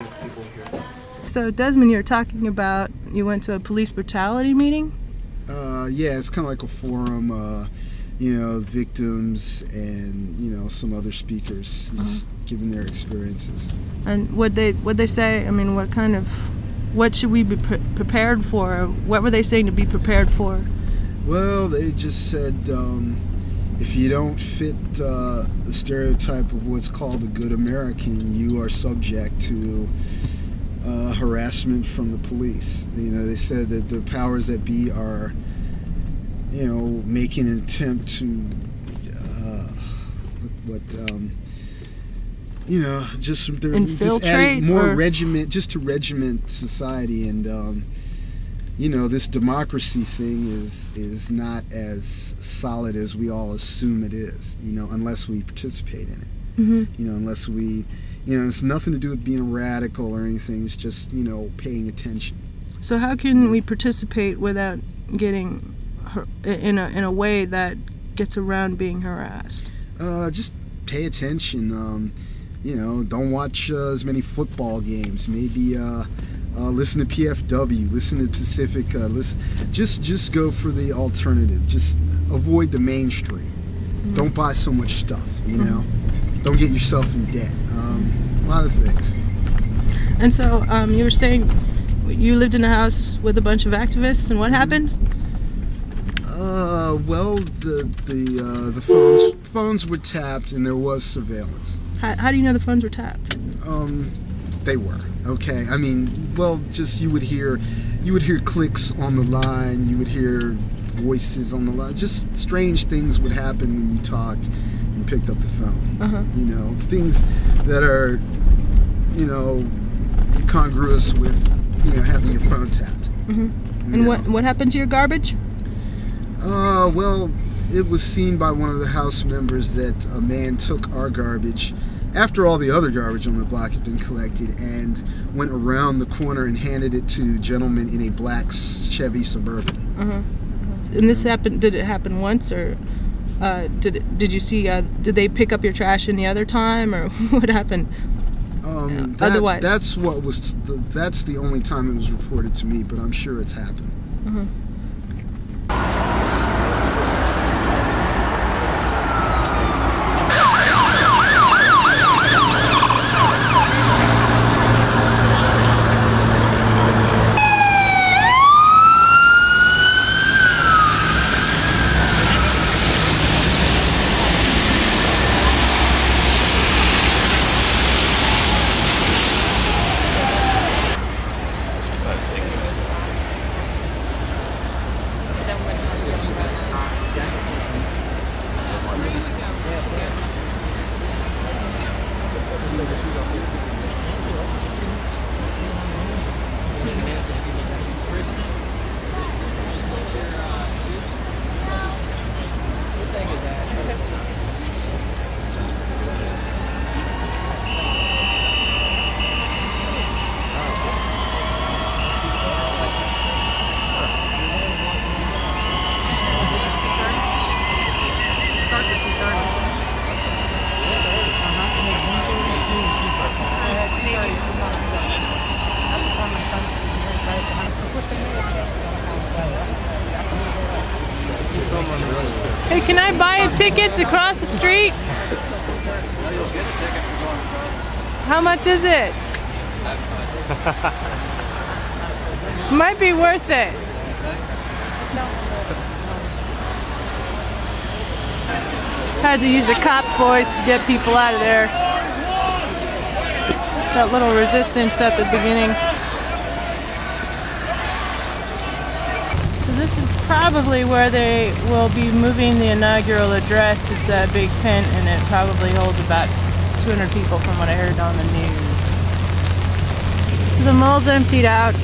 People here. So Desmond, you're talking about you went to a police brutality meeting? Yeah, it's kind of like a forum, victims and, some other speakers just giving their experiences. And what'd they say? I mean, what should we be prepared for? What were they saying to be prepared for? Well, they just said if you don't fit the stereotype of what's called a good American, you are subject to harassment from the police. They said that the powers that be are, making an attempt to, just adding more regiment, just to regiment society, and this democracy thing is not as solid as we all assume it is. Unless we participate in it. Mm-hmm. Unless we. It's nothing to do with being radical or anything. It's just, paying attention. So how can we participate without getting in a way that gets around being harassed? Just pay attention. Don't watch as many football games. Maybe listen to PFW. Listen to Pacific. Just go for the alternative. Just avoid the mainstream. Mm-hmm. Don't buy so much stuff. Mm-hmm. Don't get yourself in debt. A lot of things. And so you were saying you lived in a house with a bunch of activists, and what happened? Well, the phones were tapped, and there was surveillance. How do you know the phones were tapped? They were. Okay. I mean, well, just you would hear clicks on the line. You would hear voices on the line. Just strange things would happen when you talked and picked up the phone. Uh-huh. Things that are, congruous with, having your phone tapped. Mm-hmm. And what happened to your garbage? Well, it was seen by one of the House members that a man took our garbage after all the other garbage on the block had been collected and went around the corner and handed it to a gentleman in a black Chevy Suburban. Uh-huh. And this happened, did it happen once, or did you see, did they pick up your trash any other time, or what happened? Otherwise, that's the only time it was reported to me, but I'm sure it's happened. Uh-huh. Hey, can I buy a ticket to cross the street? Well, you'll get a ticket for going across. How much is it? Might be worth it. Had to use a cop voice to get people out of there. That little resistance at the beginning. So this is probably where they will be moving the inaugural address. It's a big tent, and it probably holds about 200 people from what I heard on the news. So the mall's emptied out.